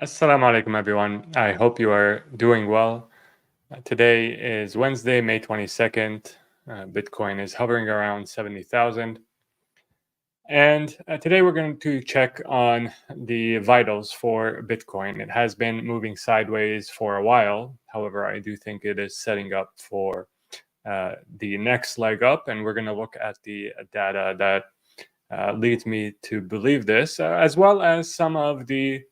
Assalamu alaikum, everyone. I hope you are doing well. Today is Wednesday, May 22nd. Bitcoin is hovering around 70,000. And today we're going to check on the vitals for Bitcoin. It has been moving sideways for a while. However, I do think it is setting up for the next leg up. And we're going to look at the data that leads me to believe this, as well as some of the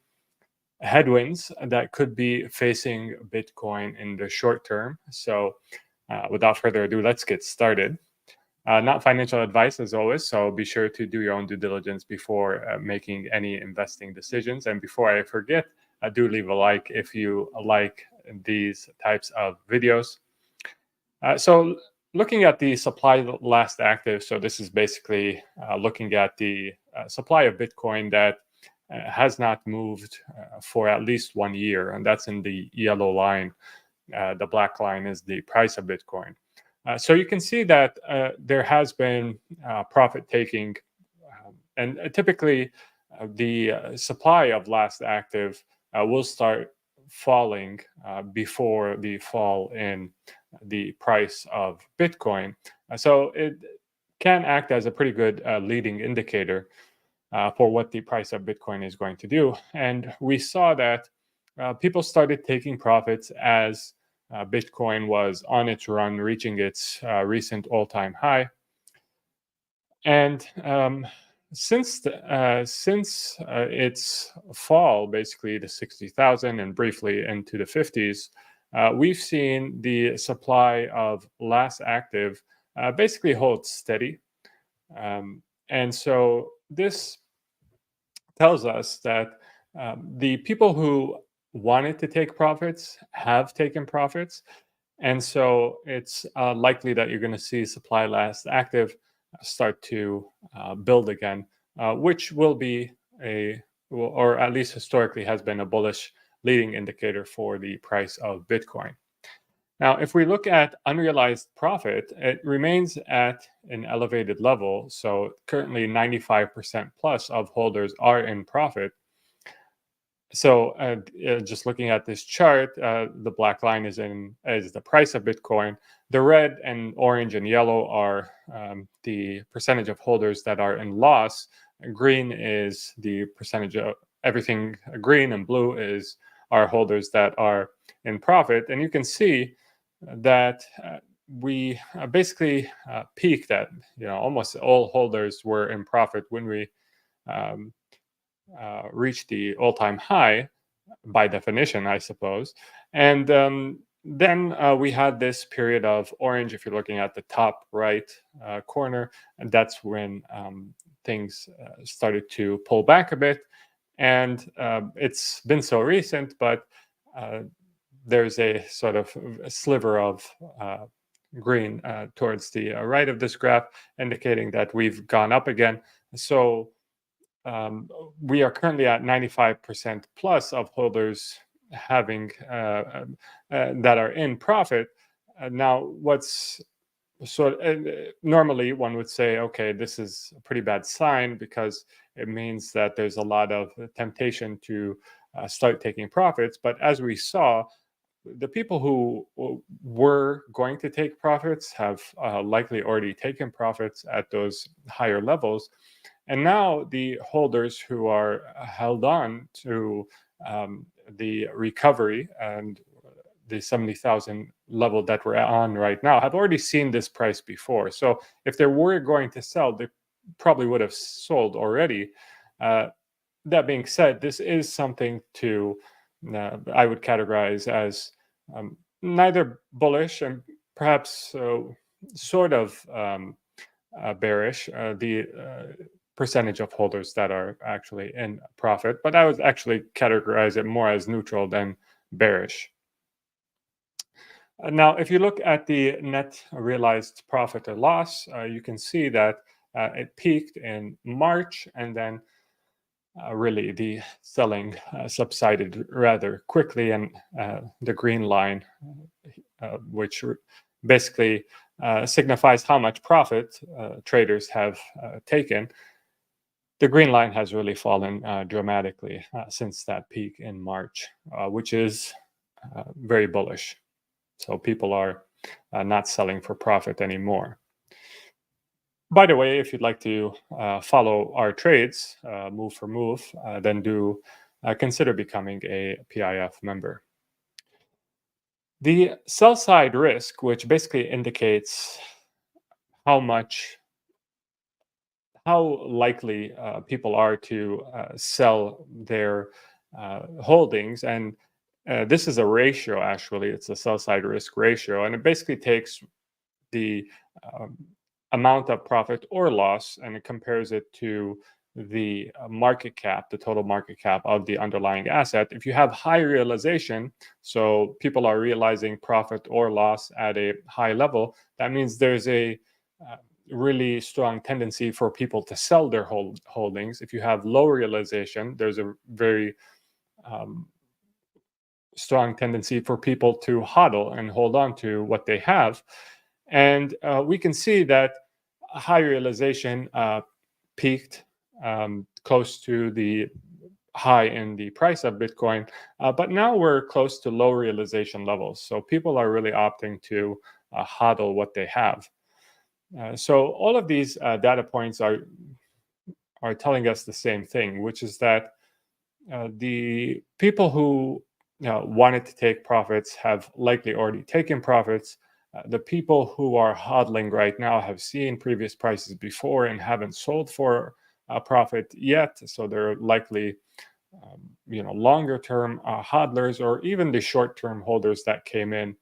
headwinds that could be facing Bitcoin in the short term. So, without further ado, let's get started. Not financial advice as always, so be sure to do your own due diligence before making any investing decisions. And before I forget, do leave a like if you like these types of videos. So, looking at the supply last active, so this is basically looking at the supply of Bitcoin that has not moved for at least 1 year, and that's in the yellow line. The black line is the price of Bitcoin. So you can see that there has been profit taking, and typically the supply of last active will start falling before the fall in the price of Bitcoin. So it can act as a pretty good leading indicator for what the price of Bitcoin is going to do. And we saw that people started taking profits as Bitcoin was on its run, reaching its recent all-time high. And since its fall, basically to 60,000 and briefly into the 50s, we've seen the supply of last active basically hold steady. And so this tells us that the people who wanted to take profits have taken profits. And so it's likely that you're going to see supply last active start to build again, which will be or at least historically has been a bullish leading indicator for the price of Bitcoin. Now, if we look at unrealized profit, it remains at an elevated level. So currently 95% plus of holders are in profit. So just looking at this chart, the black line is the price of Bitcoin. The red and orange and yellow are the percentage of holders that are in loss. Green is the percentage of everything. Green and blue is our holders that are in profit. And you can see that we basically peaked at, almost all holders were in profit when we reached the all-time high, by definition, I suppose. And then we had this period of orange. If you're looking at the top right corner, and that's when things started to pull back a bit. And it's been so recent, but there's a sort of a sliver of green towards the right of this graph, indicating that we've gone up again. So we are currently at 95% plus of holders having that are in profit. Now, what's normally one would say, okay, this is a pretty bad sign because it means that there's a lot of temptation to start taking profits. But as we saw, the people who were going to take profits have likely already taken profits at those higher levels. And now the holders who are held on to the recovery and the 70,000 level that we're on right now have already seen this price before. So if they were going to sell, they probably would have sold already. That being said, this is something to I would categorize as neither bullish and perhaps sort of bearish. The percentage of holders that are actually in profit, but I would actually categorize it more as neutral than bearish. Now, if you look at the net realized profit or loss, you can see that it peaked in March, and then really the selling subsided rather quickly, and the green line, which basically signifies how much profit traders have taken. the green line has really fallen dramatically since that peak in March, which is very bullish. So people are not selling for profit anymore. By the way, if you'd like to follow our trades move for move, then do consider becoming a PIF member. The sell side risk, which basically indicates how likely people are to sell their holdings, and this is a ratio. Actually, it's a sell side risk ratio, and it basically takes the um, amount of profit or loss, and it compares it to the market cap, the total market cap of the underlying asset. If you have high realization, so people are realizing profit or loss at a high level, that means there's a uh, really strong tendency for people to sell their holdings. If you have low realization, there's a very um, strong tendency for people to hodl and hold on to what they have. And we can see that high realization peaked close to the high in the price of Bitcoin, but now we're close to low realization levels. So people are really opting to hodl what they have. So all of these data points are telling us the same thing, which is that the people who wanted to take profits have likely already taken profits. The people who are hodling right now have seen previous prices before and haven't sold for a profit yet, so they're likely longer term hodlers, or even the short term holders that came in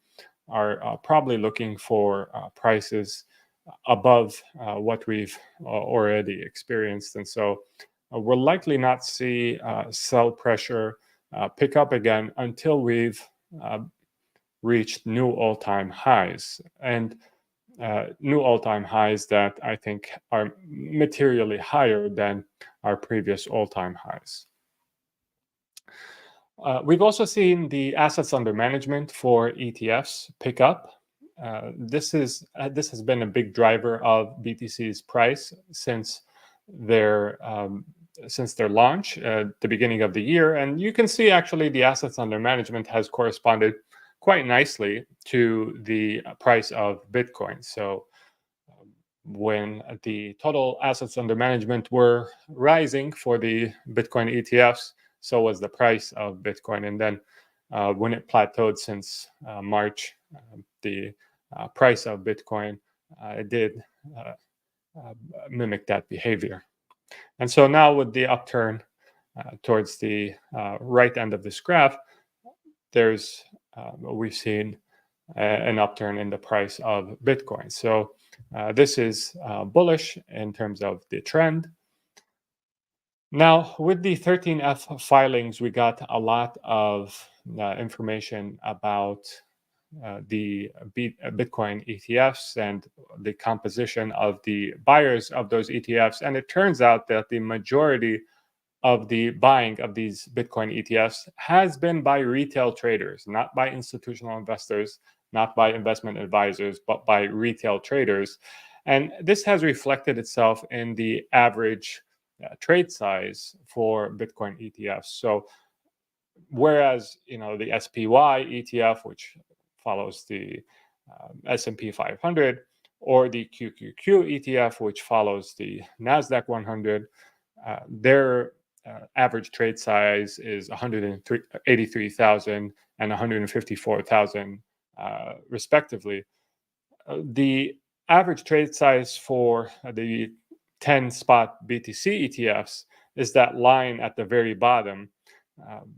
are probably looking for prices above what we've already experienced. And so we'll likely not see sell pressure pick up again until we've reached new all-time highs, and new all-time highs that I think are materially higher than our previous all-time highs. We've also seen the assets under management for ETFs pick up. This has been a big driver of BTC's price since their launch at the beginning of the year, and you can see actually the assets under management has corresponded quite nicely to the price of Bitcoin. So when the total assets under management were rising for the Bitcoin ETFs, so was the price of Bitcoin. And then when it plateaued since March, the price of Bitcoin did mimic that behavior. And so now with the upturn towards the right end of this graph, we've seen an upturn in the price of Bitcoin. So this is bullish in terms of the trend. Now, with the 13F filings, we got a lot of information about the Bitcoin ETFs and the composition of the buyers of those ETFs. And it turns out that the majority of the buying of these Bitcoin ETFs has been by retail traders, not by institutional investors, not by investment advisors, but by retail traders. And this has reflected itself in the average trade size for Bitcoin ETFs. So whereas the SPY ETF, which follows the S&P 500, or the QQQ ETF, which follows the NASDAQ 100, their average trade size is 183,000 and 154,000 respectively. The average trade size for the 10 spot BTC ETFs is that line at the very bottom,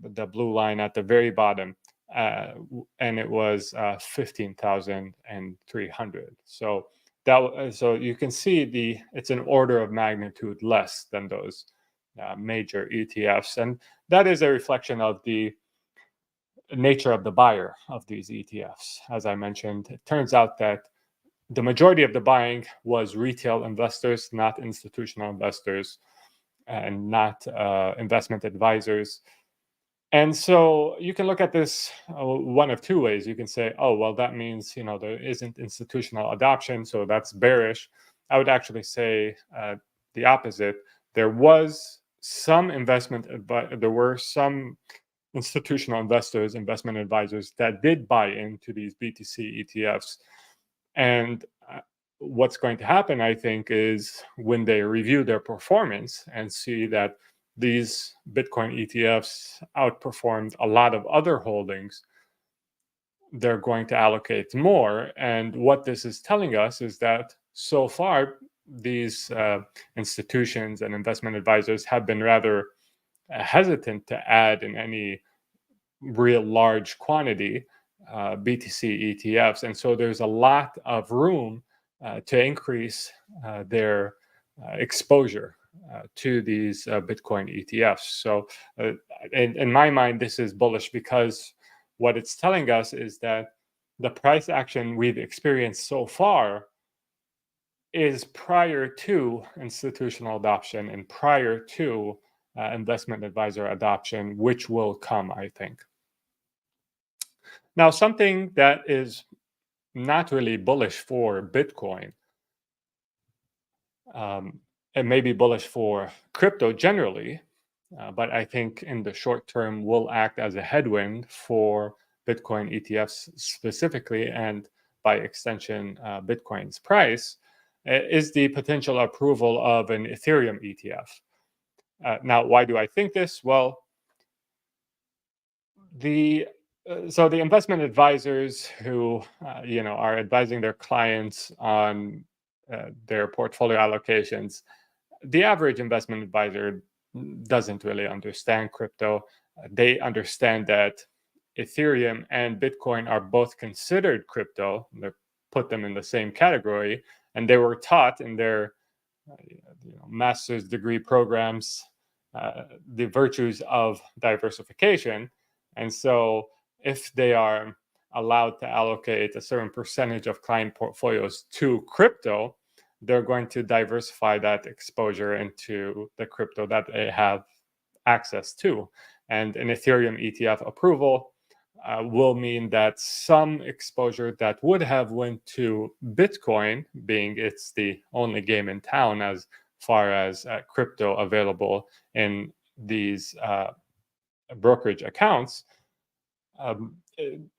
the blue line at the very bottom, and it was 15,300. So so you can see it's an order of magnitude less than those major ETFs, and that is a reflection of the nature of the buyer of these ETFs. As I mentioned, it turns out that the majority of the buying was retail investors, not institutional investors, and not investment advisors. And so you can look at this one of two ways. You can say, oh, well, that means there isn't institutional adoption, so that's bearish. I would actually say the opposite, there was some investment, but there were some institutional investors, investment advisors that did buy into these BTC ETFs. And what's going to happen, I think, is when they review their performance and see that these Bitcoin ETFs outperformed a lot of other holdings, they're going to allocate more. And what this is telling us is that so far, these institutions and investment advisors have been rather hesitant to add in any real large quantity BTC ETFs. And so there's a lot of room to increase their exposure to these Bitcoin ETFs. So in my mind, this is bullish because what it's telling us is that the price action we've experienced so far is prior to institutional adoption and prior to investment advisor adoption, which will come, I think. Now, something that is not really bullish for Bitcoin, it may be bullish for crypto generally, but I think in the short term will act as a headwind for Bitcoin ETFs specifically, and by extension, Bitcoin's price, is the potential approval of an Ethereum ETF. Now, why do I think this? Well, the investment advisors who are advising their clients on their portfolio allocations, the average investment advisor doesn't really understand crypto. They understand that Ethereum and Bitcoin are both considered crypto. They put them in the same category, and they were taught in their master's degree programs the virtues of diversification. And so if they are allowed to allocate a certain percentage of client portfolios to crypto, they're going to diversify that exposure into the crypto that they have access to. And an Ethereum ETF approval will mean that some exposure that would have went to Bitcoin, being it's the only game in town as far as crypto available in these brokerage accounts,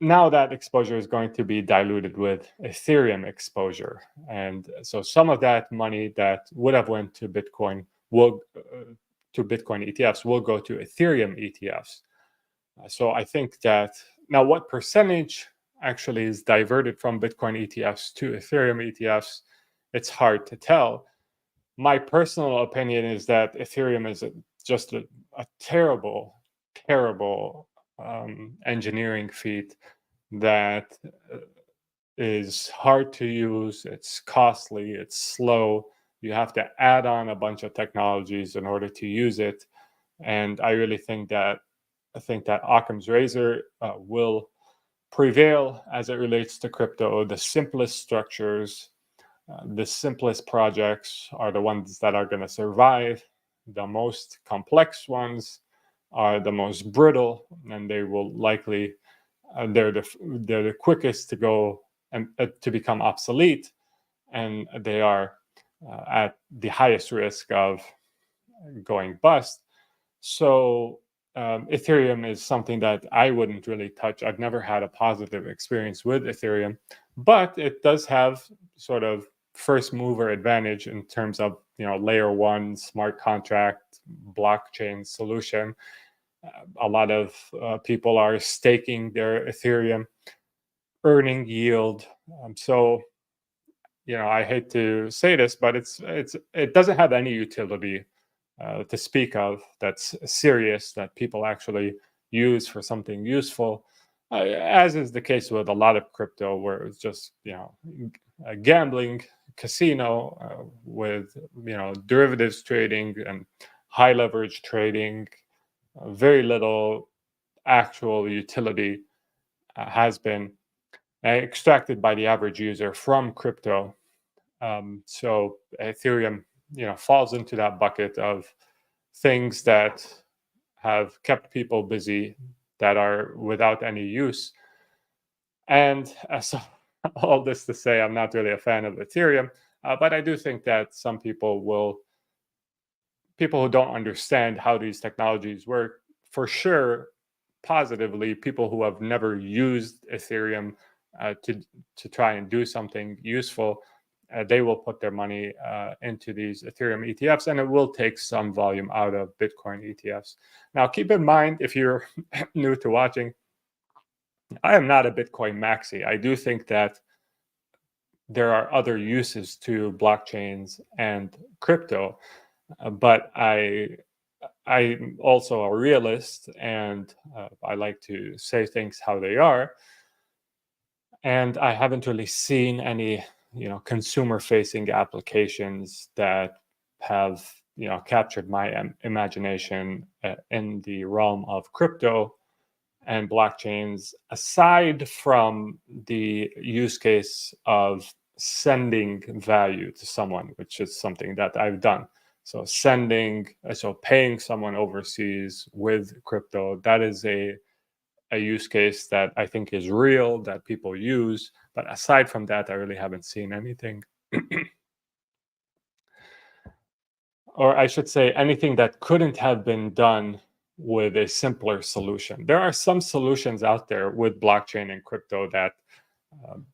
now that exposure is going to be diluted with Ethereum exposure. And so some of that money that would have went to Bitcoin will to Bitcoin ETFs will go to Ethereum ETFs. So I think that now what percentage actually is diverted from Bitcoin ETFs to Ethereum ETFs, it's hard to tell. My personal opinion is that Ethereum is just a terrible engineering feat that is hard to use. It's costly. It's slow. You have to add on a bunch of technologies in order to use it. And I really think that Occam's razor will prevail as it relates to crypto. The simplest structures, the simplest projects are the ones that are going to survive. The most complex ones are the most brittle, and they will likely they're the quickest to go and to become obsolete, and they are at the highest risk of going bust. So Ethereum is something that I wouldn't really touch. I've never had a positive experience with Ethereum, but it does have sort of first mover advantage in terms of layer one smart contract blockchain solution. A lot of people are staking their Ethereum, earning yield. So I hate to say this, but it doesn't have any utility to speak of that's serious that people actually use for something useful, as is the case with a lot of crypto, where it's just a gambling casino with derivatives trading and high leverage trading. Very little actual utility has been extracted by the average user from crypto. So Ethereum, falls into that bucket of things that have kept people busy, that are without any use. And so all this to say, I'm not really a fan of Ethereum, but I do think that some people will people who don't understand how these technologies work, for sure, positively, people who have never used Ethereum to try and do something useful, they will put their money into these Ethereum ETFs, and it will take some volume out of Bitcoin ETFs. Now, keep in mind, if you're new to watching, I am not a Bitcoin maxi. I do think that there are other uses to blockchains and crypto, but I'm also a realist, and I like to say things how they are. And I haven't really seen any, consumer-facing applications that have, captured my imagination in the realm of crypto and blockchains, aside from the use case of sending value to someone, which is something that I've done. So paying someone overseas with crypto, that is a use case that I think is real, that people use. But aside from that, I really haven't seen anything. Or I should say, anything that couldn't have been done with a simpler solution. There are some solutions out there with blockchain and crypto that um,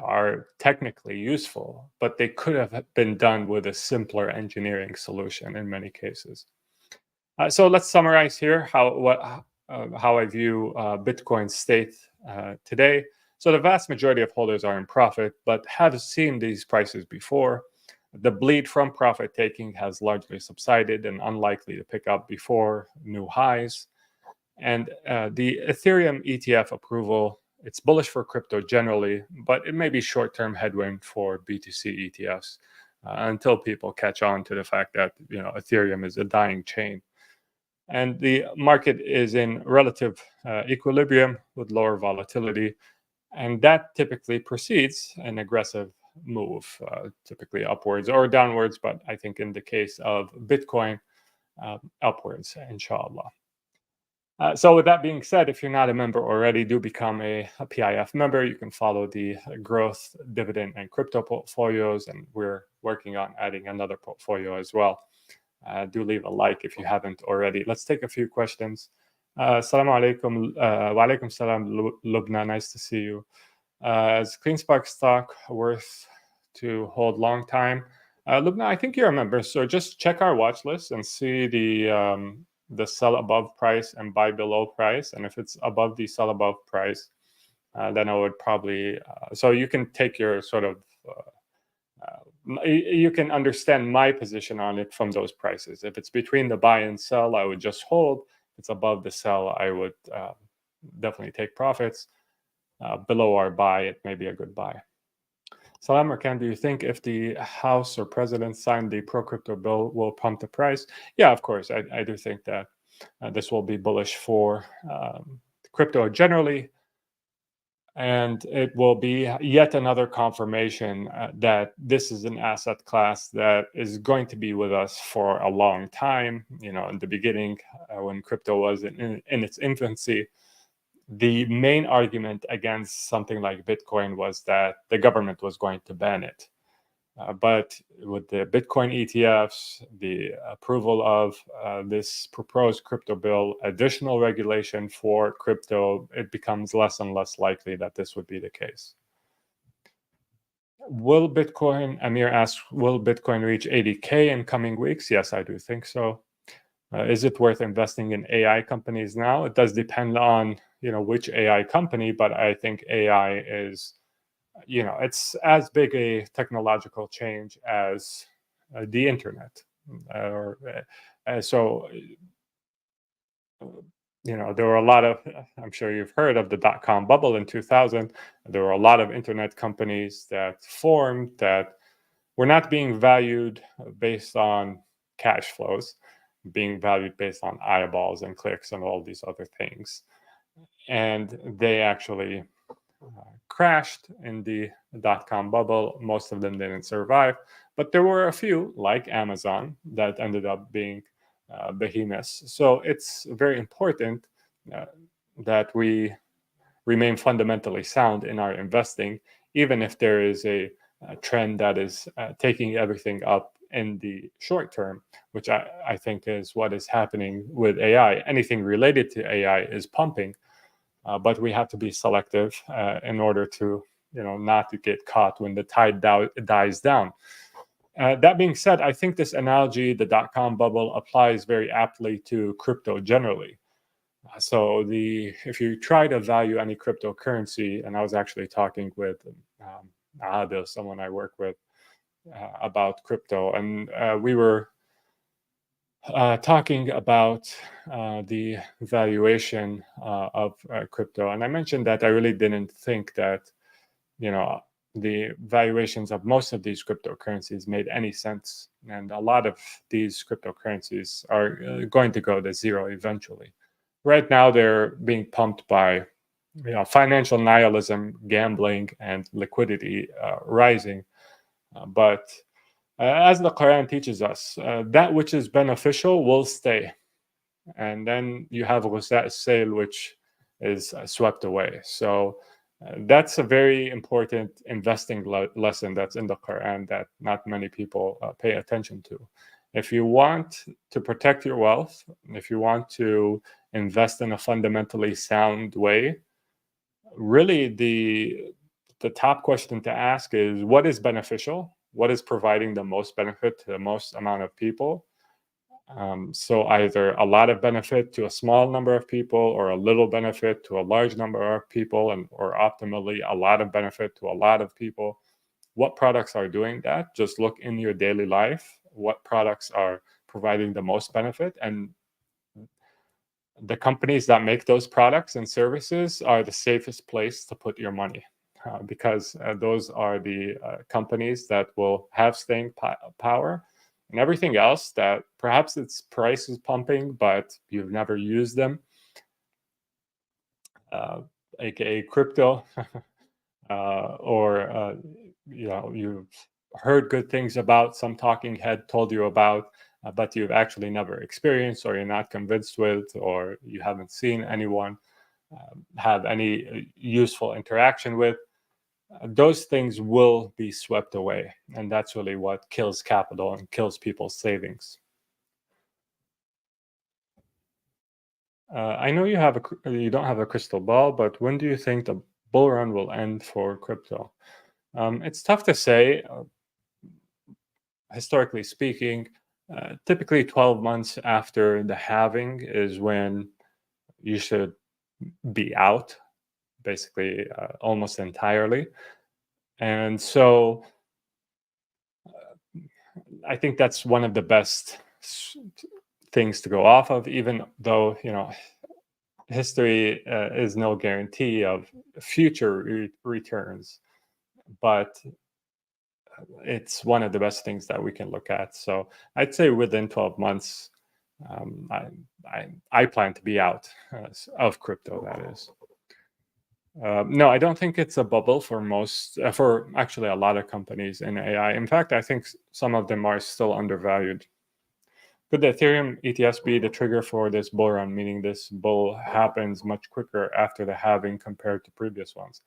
are technically useful, but they could have been done with a simpler engineering solution in many cases. So let's summarize here how I view Bitcoin's state today. So the vast majority of holders are in profit, but have seen these prices before. The bleed from profit taking has largely subsided and unlikely to pick up before new highs. And the Ethereum ETF approval, it's bullish for crypto generally, but it may be short-term headwind for BTC ETFs until people catch on to the fact that Ethereum is a dying chain. And the market is in relative equilibrium with lower volatility, and that typically precedes an aggressive move, typically upwards or downwards, but I think in the case of Bitcoin, upwards, inshallah. So with that being said, if you're not a member already, do become a PIF member. You can follow the growth, dividend, and crypto portfolios, and we're working on adding another portfolio as well. Do leave a like if you haven't already. Let's take a few questions. Assalamu alaikum. Wa alaikum salam, Lubna. Nice to see you. Is CleanSpark stock worth to hold long time? Lubna, I think you're a member, so just check our watch list and see the sell above price and buy below price. And if it's above the sell above price, then I would probably, so you can take your sort of, you can understand my position on it from those prices. If it's between the buy and sell, I would just hold. If it's above the sell, I would definitely take profits. Below our buy, it may be a good buy. Salam Arkan, do you think if the House or President signed the pro-crypto bill will pump the price? Yeah, of course. I do think that this will be bullish for crypto generally. And it will be yet another confirmation that this is an asset class that is going to be with us for a long time. In the beginning, when crypto was in its infancy, the main argument against something like Bitcoin was that the government was going to ban it. But with the Bitcoin ETFs, the approval of this proposed crypto bill, additional regulation for crypto, it becomes less and less likely that this would be the case. Amir asks, will Bitcoin reach 80K in coming weeks? Yes, I do think so. Is it worth investing in AI companies now? It does depend on which AI company, but I think AI is, it's as big a technological change as the internet. So there were a lot of, I'm sure you've heard of the dot-com bubble in 2000. There were a lot of internet companies that formed that were not being valued based on cash flows, being valued based on eyeballs and clicks and all these other things. And they actually crashed in the dot-com bubble. Most of them didn't survive, but there were a few, like Amazon, that ended up being behemoths. So it's very important that we remain fundamentally sound in our investing, even if there is a trend that is taking everything up in the short term, which I think is what is happening with AI. Anything related to AI is pumping, but we have to be selective in order to, not to get caught when the tide dies down. That being said, I think this analogy, the dot-com bubble, applies very aptly to crypto generally. So if you try to value any cryptocurrency, and I was actually talking with Adil, someone I work with, about crypto, and we were talking about the valuation of crypto, and I mentioned that I really didn't think that the valuations of most of these cryptocurrencies made any sense, and a lot of these cryptocurrencies are going to go to zero eventually. Right now, they're being pumped by financial nihilism, gambling, and liquidity rising. But as the Quran teaches us, that which is beneficial will stay. And then you have Ghusat Sale, which is swept away. So that's a very important investing lesson that's in the Quran that not many people pay attention to. If you want to protect your wealth, if you want to invest in a fundamentally sound way, really the top question to ask is, what is beneficial? What is providing the most benefit to the most amount of people? So either a lot of benefit to a small number of people, or a little benefit to a large number of people, or optimally a lot of benefit to a lot of people. What products are doing that? Just look in your daily life. What products are providing the most benefit? And the companies that make those products and services are the safest place to put your money, because those are the companies that will have staying power. And everything else that perhaps its price is pumping, but you've never used them, aka crypto, or you've heard good things about, some talking head told you about, but you've actually never experienced, or you're not convinced with, or you haven't seen anyone have any useful interaction with. Those things will be swept away, and that's really what kills capital and kills people's savings. I know you don't have a crystal ball, but when do you think the bull run will end for crypto? It's tough to say. Historically speaking, typically 12 months after the halving is when you should be out, basically almost entirely. And so I think that's one of the best things to go off of, even though, history is no guarantee of future returns, but it's one of the best things that we can look at. So I'd say within 12 months, I plan to be out of crypto, that is. No, I don't think it's a bubble for actually a lot of companies in AI. In fact, I think some of them are still undervalued. Could the Ethereum ETFs be the trigger for this bull run, meaning this bull happens much quicker after the halving compared to previous ones?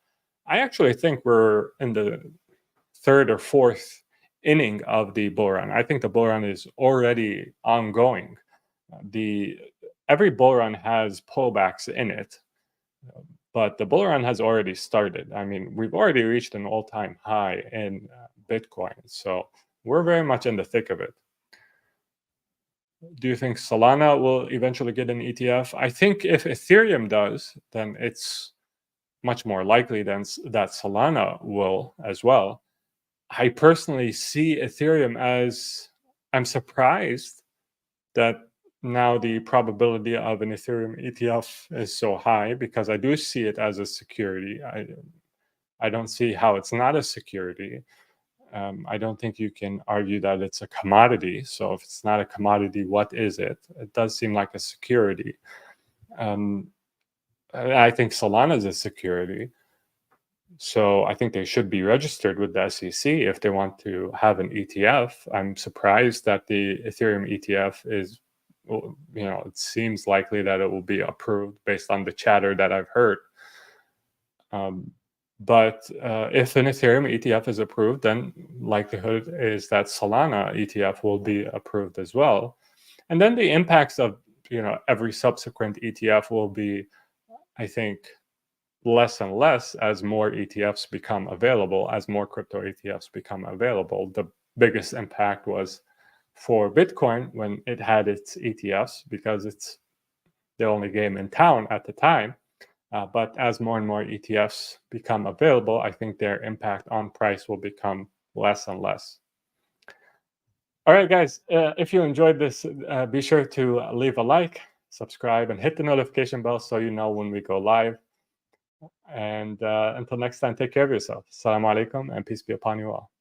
I actually think we're in the third or fourth inning of the bull run. I think the bull run is already ongoing. Every bull run has pullbacks in it, but the bull run has already started. I mean, we've already reached an all-time high in Bitcoin, so we're very much in the thick of it. Do you think Solana will eventually get an ETF? I think if Ethereum does, then it's much more likely that Solana will as well. I personally see Ethereum as, I'm surprised that now the probability of an Ethereum ETF is so high, because I do see it as a security. I don't see how it's not a security. I don't think you can argue that it's a commodity. So if it's not a commodity, what is it? It does seem like a security. I think Solana is a security. So I think they should be registered with the SEC if they want to have an ETF. I'm surprised that the Ethereum ETF is, it seems likely that it will be approved based on the chatter that I've heard. But if an Ethereum ETF is approved, then likelihood is that Solana ETF will be approved as well. And then the impacts of every subsequent ETF will be, I think, less and less as more ETFs become available, as more crypto ETFs become available. The biggest impact was for Bitcoin when it had its ETFs, because it's the only game in town at the time. But as more and more ETFs become available, I think their impact on price will become less and less. All right, guys, if you enjoyed this, be sure to leave a like, subscribe, and hit the notification bell so you know when we go live. And until next time, take care of yourself. Assalamu alaikum, and peace be upon you all.